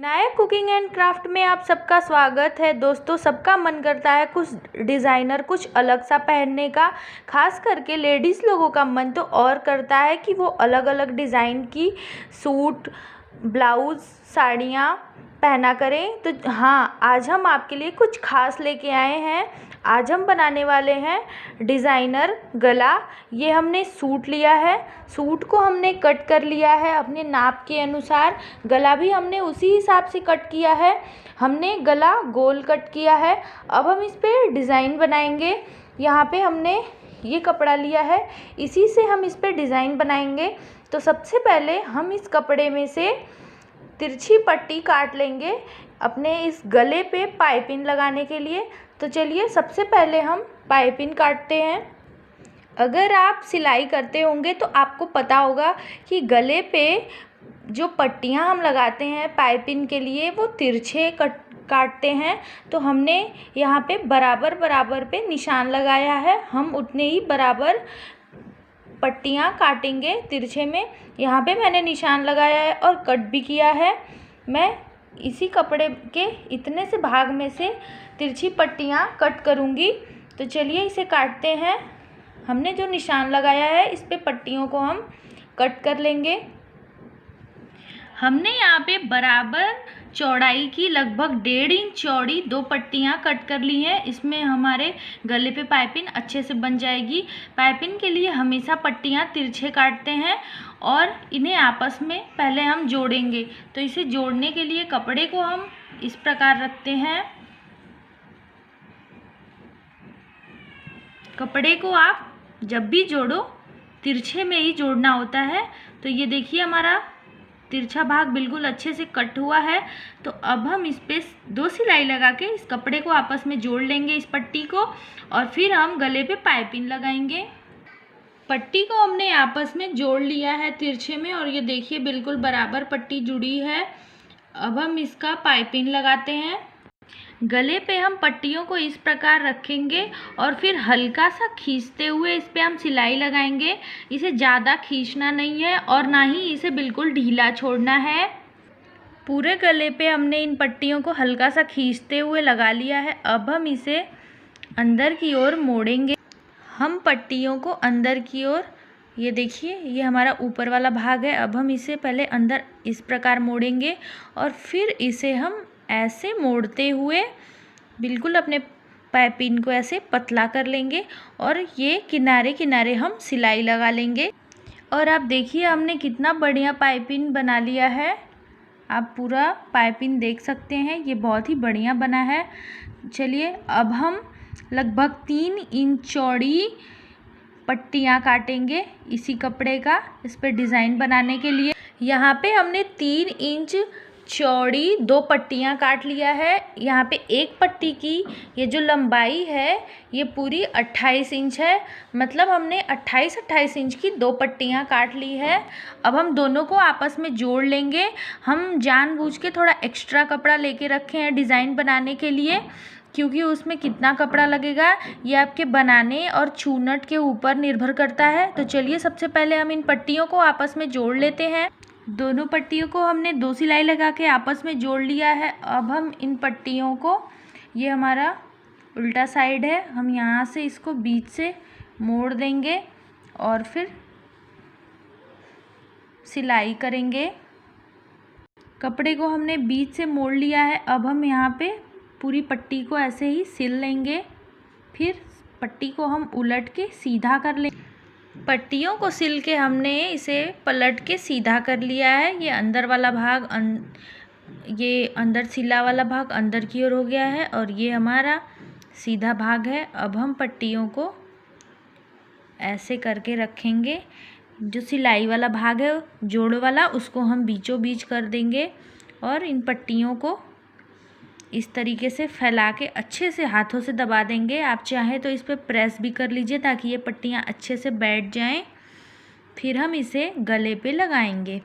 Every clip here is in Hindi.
नए कुकिंग एंड क्राफ्ट में आप सबका स्वागत है। दोस्तों, सबका मन करता है कुछ डिज़ाइनर, कुछ अलग सा पहनने का। खास करके लेडीज़ लोगों का मन तो और करता है कि वो अलग अलग डिज़ाइन की सूट, ब्लाउज़, साड़ियाँ पहना करें। तो हाँ, आज हम आपके लिए कुछ खास लेके आए हैं। आज हम बनाने वाले हैं डिज़ाइनर गला। ये हमने सूट लिया है, सूट को हमने कट कर लिया है अपने नाप के अनुसार। गला भी हमने उसी हिसाब से कट किया है। हमने गला गोल कट किया है। अब हम इस पे डिज़ाइन बनाएंगे। यहाँ पे हमने ये कपड़ा लिया है, इसी से हम इस पे डिज़ाइन बनाएंगे। तो सबसे पहले हम इस कपड़े में से तिरछी पट्टी काट लेंगे अपने इस गले पे पाइपिंग लगाने के लिए। तो चलिए, सबसे पहले हम पाइपिंग काटते हैं। अगर आप सिलाई करते होंगे तो आपको पता होगा कि गले पे जो पट्टियाँ हम लगाते हैं पाइपिंग के लिए, वो तिरछे काटते हैं। तो हमने यहाँ पे बराबर बराबर पे निशान लगाया है। हम उतने ही बराबर पट्टियाँ काटेंगे तिरछे में। यहाँ पे मैंने निशान लगाया है और कट भी किया है। मैं इसी कपड़े के इतने से भाग में से तिरछी पट्टियाँ कट करूँगी। तो चलिए, इसे काटते हैं। हमने जो निशान लगाया है इस पे पट्टियों को हम कट कर लेंगे। हमने यहाँ पे बराबर चौड़ाई की लगभग 1.5 इंच चौड़ी 2 पट्टियाँ कट कर ली हैं। इसमें हमारे गले पे पाइपिंग अच्छे से बन जाएगी। पाइपिंग के लिए हमेशा पट्टियाँ तिरछे काटते हैं और इन्हें आपस में पहले हम जोड़ेंगे। तो इसे जोड़ने के लिए कपड़े को हम इस प्रकार रखते हैं। कपड़े को आप जब भी जोड़ो तिरछे में ही जोड़ना होता है। तो ये देखिए, हमारा तिरछा भाग बिल्कुल अच्छे से कट हुआ है। तो अब हम इस पे 2 सिलाई लगा के इस कपड़े को आपस में जोड़ लेंगे, इस पट्टी को, और फिर हम गले पे पाइपिंग लगाएंगे। पट्टी को हमने आपस में जोड़ लिया है तिरछे में, और ये देखिए बिल्कुल बराबर पट्टी जुड़ी है। अब हम इसका पाइपिंग लगाते हैं। गले पे हम पट्टियों को इस प्रकार रखेंगे और फिर हल्का सा खींचते हुए इस पे हम सिलाई लगाएंगे। इसे ज़्यादा खींचना नहीं है और ना ही इसे बिल्कुल ढीला छोड़ना है। पूरे गले पे हमने इन पट्टियों को हल्का सा खींचते हुए लगा लिया है। अब हम इसे अंदर की ओर मोड़ेंगे। हम पट्टियों को अंदर की ओर, ये देखिए, ये हमारा ऊपर वाला भाग है। अब हम इसे पहले अंदर इस प्रकार मोड़ेंगे और फिर इसे हम ऐसे मोड़ते हुए बिल्कुल अपने पाइपिंग को ऐसे पतला कर लेंगे और ये किनारे किनारे हम सिलाई लगा लेंगे। और आप देखिए, हमने कितना बढ़िया पाइपिंग बना लिया है। आप पूरा पाइपिंग देख सकते हैं, ये बहुत ही बढ़िया बना है। चलिए, अब हम लगभग 3 इंच चौड़ी पट्टियाँ काटेंगे इसी कपड़े का, इस पर डिज़ाइन बनाने के लिए। यहाँ पे हमने 3 इंच चौड़ी 2 पट्टियाँ काट लिया है। यहाँ पे एक पट्टी की ये जो लंबाई है ये पूरी 28 इंच है। मतलब हमने 28 इंच की 2 पट्टियाँ काट ली है। अब हम दोनों को आपस में जोड़ लेंगे। हम जानबूझ के थोड़ा एक्स्ट्रा कपड़ा लेके रखे हैं डिज़ाइन बनाने के लिए, क्योंकि उसमें कितना कपड़ा लगेगा ये आपके बनाने और चूनट के ऊपर निर्भर करता है। तो चलिए, सबसे पहले हम इन पट्टियों को आपस में जोड़ लेते हैं। दोनों पट्टियों को हमने 2 सिलाई लगा के आपस में जोड़ लिया है। अब हम इन पट्टियों को, ये हमारा उल्टा साइड है, हम यहाँ से इसको बीच से मोड़ देंगे और फिर सिलाई करेंगे। कपड़े को हमने बीच से मोड़ लिया है। अब हम यहाँ पे पूरी पट्टी को ऐसे ही सिल लेंगे। फिर पट्टी को हम उलट के सीधा कर लेंगे। पट्टियों को सिल के हमने इसे पलट के सीधा कर लिया है। ये अंदर वाला भाग ये अंदर सिला वाला भाग अंदर की ओर हो गया है और ये हमारा सीधा भाग है। अब हम पट्टियों को ऐसे करके रखेंगे। जो सिलाई वाला भाग है जोड़ वाला, उसको हम बीचों बीच कर देंगे और इन पट्टियों को इस तरीके से फैला के अच्छे से हाथों से दबा देंगे। आप चाहें तो इस पर प्रेस भी कर लीजिए ताकि ये पट्टियाँ अच्छे से बैठ जाएं। फिर हम इसे गले पे लगाएंगे।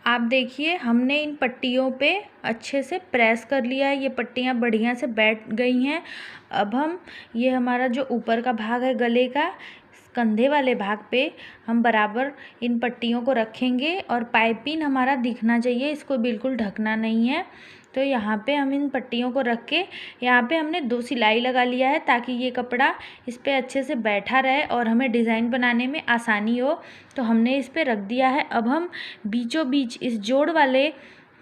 आप देखिए, हमने इन पट्टियों पे अच्छे से प्रेस कर लिया है। ये पट्टियाँ बढ़िया से बैठ गई हैं। अब हम, ये हमारा जो ऊपर का भाग है गले का, कंधे वाले भाग पे हम बराबर इन पट्टियों को रखेंगे और पाइपिंग हमारा दिखना चाहिए, इसको बिल्कुल ढकना नहीं है। तो यहाँ पे हम इन पट्टियों को रख के यहाँ पे हमने 2 सिलाई लगा लिया है ताकि ये कपड़ा इस पर अच्छे से बैठा रहे और हमें डिज़ाइन बनाने में आसानी हो। तो हमने इस पर रख दिया है। अब हम बीचों बीच इस जोड़ वाले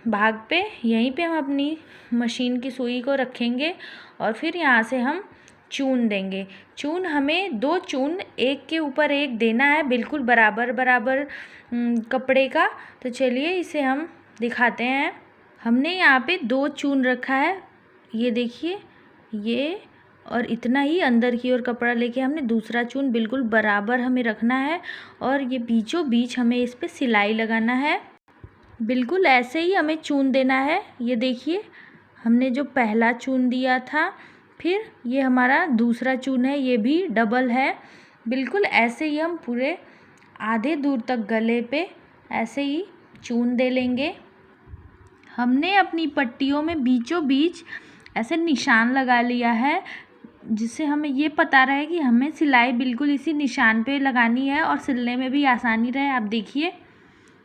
भाग पे यहीं पे हम अपनी मशीन की सुई को रखेंगे और फिर यहाँ से हम चून देंगे। चून हमें 2 चून एक के ऊपर एक देना है, बिल्कुल बराबर बराबर कपड़े का। तो चलिए इसे हम दिखाते हैं। हमने यहाँ पे 2 चून रखा है, ये देखिए, ये और इतना ही अंदर की ओर कपड़ा लेके हमने दूसरा चून बिल्कुल बराबर हमें रखना है और ये बीचों बीच हमें इस पे सिलाई लगाना है। बिल्कुल ऐसे ही हमें चून देना है। ये देखिए, हमने जो पहला चून दिया था, फिर ये हमारा दूसरा चून है, ये भी डबल है। बिल्कुल ऐसे ही हम पूरे आधे दूर तक गले पे ऐसे ही चून दे लेंगे। हमने अपनी पट्टियों में बीचों बीच ऐसे निशान लगा लिया है, जिससे हमें ये पता रहे कि हमें सिलाई बिल्कुल इसी निशान पे लगानी है और सिलने में भी आसानी रहे। आप देखिए,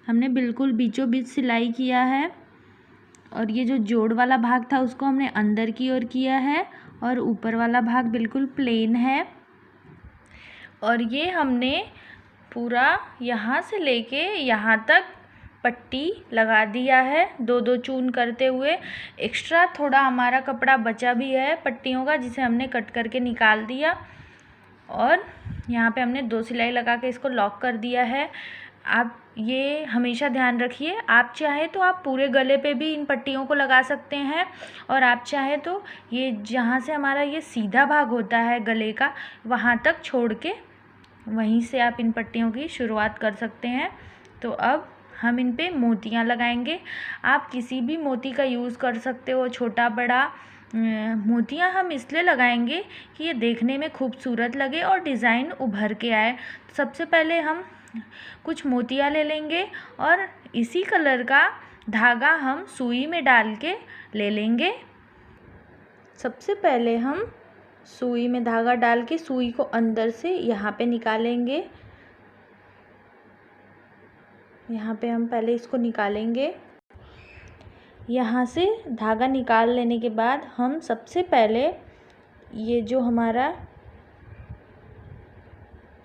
हमने बिल्कुल बीचों बीच सिलाई किया है और ये जो जोड़ वाला भाग था उसको हमने अंदर की ओर किया है और ऊपर वाला भाग बिल्कुल प्लेन है। और ये हमने पूरा यहाँ से लेके यहाँ तक पट्टी लगा दिया है, 2-2 चून करते हुए। एक्स्ट्रा थोड़ा हमारा कपड़ा बचा भी है पट्टियों का, जिसे हमने कट करके निकाल दिया और यहाँ पे हमने 2 सिलाई लगा के इसको लॉक कर दिया है। आप ये हमेशा ध्यान रखिए, आप चाहे तो आप पूरे गले पे भी इन पट्टियों को लगा सकते हैं और आप चाहे तो ये जहाँ से हमारा ये सीधा भाग होता है गले का, वहाँ तक छोड़ के वहीं से आप इन पट्टियों की शुरुआत कर सकते हैं। तो अब हम इन पे मोतियाँ लगाएंगे। आप किसी भी मोती का यूज़ कर सकते हो, छोटा बड़ा। मोतियाँ हम इसलिए लगाएंगे कि ये देखने में खूबसूरत लगे और डिज़ाइन उभर के आए। सबसे पहले हम कुछ मोतियाँ ले लेंगे और इसी कलर का धागा हम सुई में डाल के ले लेंगे। सबसे पहले हम सुई में धागा डाल के सुई को अंदर से यहाँ पे निकालेंगे। यहाँ पे हम पहले इसको निकालेंगे। यहाँ से धागा निकाल लेने के बाद हम सबसे पहले ये जो हमारा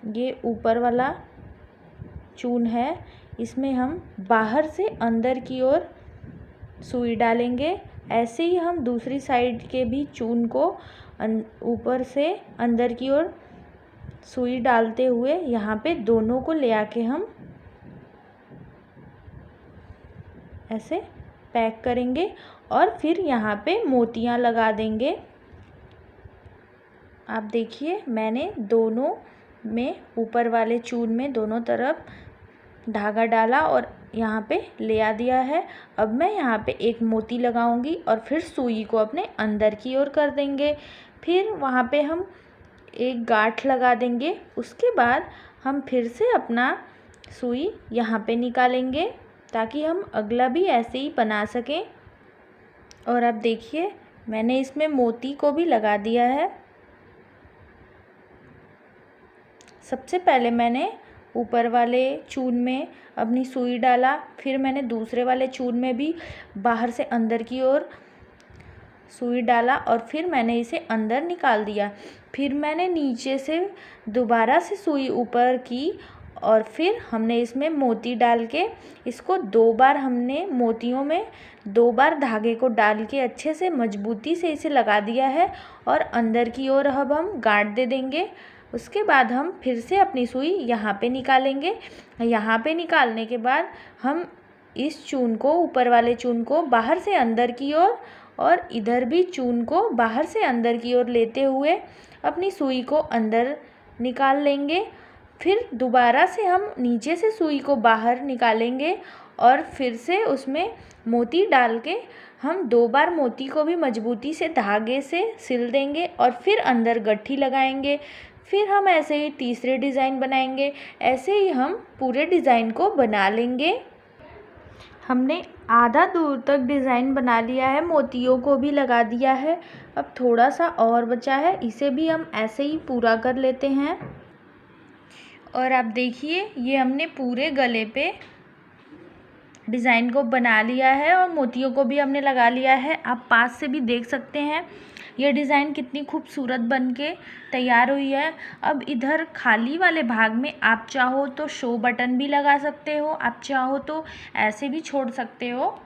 ये ऊपर वाला चून है, इसमें हम बाहर से अंदर की ओर सुई डालेंगे। ऐसे ही हम दूसरी साइड के भी चून को ऊपर से अंदर की ओर सुई डालते हुए यहाँ पे दोनों को ले आके हम ऐसे पैक करेंगे और फिर यहाँ पे मोतियाँ लगा देंगे। आप देखिए, मैंने दोनों में ऊपर वाले चून में दोनों तरफ धागा डाला और यहाँ पे ले आ दिया है। अब मैं यहाँ पे एक मोती लगाऊंगी और फिर सुई को अपने अंदर की ओर कर देंगे। फिर वहाँ पे हम एक गांठ लगा देंगे। उसके बाद हम फिर से अपना सुई यहाँ पे निकालेंगे ताकि हम अगला भी ऐसे ही बना सकें। और अब देखिए, मैंने इसमें मोती को भी लगा दिया है। सबसे पहले मैंने ऊपर वाले चून में अपनी सुई डाला, फिर मैंने दूसरे वाले चून में भी बाहर से अंदर की ओर सुई डाला और फिर मैंने इसे अंदर निकाल दिया। फिर मैंने नीचे से दोबारा से सुई ऊपर की और फिर हमने इसमें मोती डाल के इसको 2 बार हमने मोतियों में 2 बार धागे को डाल के अच्छे से मजबूती से इसे लगा दिया है और अंदर की ओर अब हम गांठ दे देंगे। उसके बाद हम फिर से अपनी सुई यहाँ पे निकालेंगे। यहाँ पे निकालने के बाद हम इस चून को, ऊपर वाले चून को बाहर से अंदर की ओर और इधर भी चून को बाहर से अंदर की ओर लेते हुए अपनी सुई को अंदर निकाल लेंगे। फिर दोबारा से हम नीचे से सुई को बाहर निकालेंगे और फिर से उसमें मोती डाल के हम 2 बार मोती को भी मजबूती से धागे से सिल देंगे और फिर अंदर गट्ठी लगाएंगे। फिर हम ऐसे ही तीसरे डिज़ाइन बनाएंगे। ऐसे ही हम पूरे डिज़ाइन को बना लेंगे। हमने आधा दूर तक डिज़ाइन बना लिया है, मोतियों को भी लगा दिया है। अब थोड़ा सा और बचा है, इसे भी हम ऐसे ही पूरा कर लेते हैं। और आप देखिए ये हमने पूरे गले पे डिज़ाइन को बना लिया है और मोतियों को भी हमने लगा लिया है। आप पास से भी देख सकते हैं ये डिज़ाइन कितनी खूबसूरत बन के तैयार हुई है। अब इधर खाली वाले भाग में आप चाहो तो शो बटन भी लगा सकते हो, आप चाहो तो ऐसे भी छोड़ सकते हो।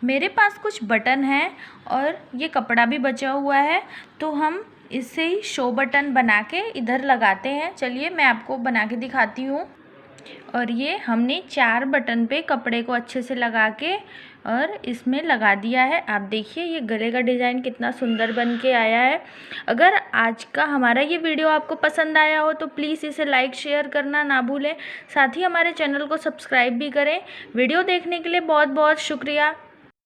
मेरे पास कुछ बटन है और ये कपड़ा भी बचा हुआ है, तो हम इससे ही शो बटन बना के इधर लगाते हैं। चलिए मैं आपको बना के दिखाती हूँ। और ये हमने 4 बटन पे कपड़े को अच्छे से लगा के और इसमें लगा दिया है। आप देखिए ये गले का डिज़ाइन कितना सुंदर बन के आया है। अगर आज का हमारा ये वीडियो आपको पसंद आया हो तो प्लीज़ इसे लाइक शेयर करना ना भूलें। साथ ही हमारे चैनल को सब्सक्राइब भी करें। वीडियो देखने के लिए बहुत बहुत शुक्रिया।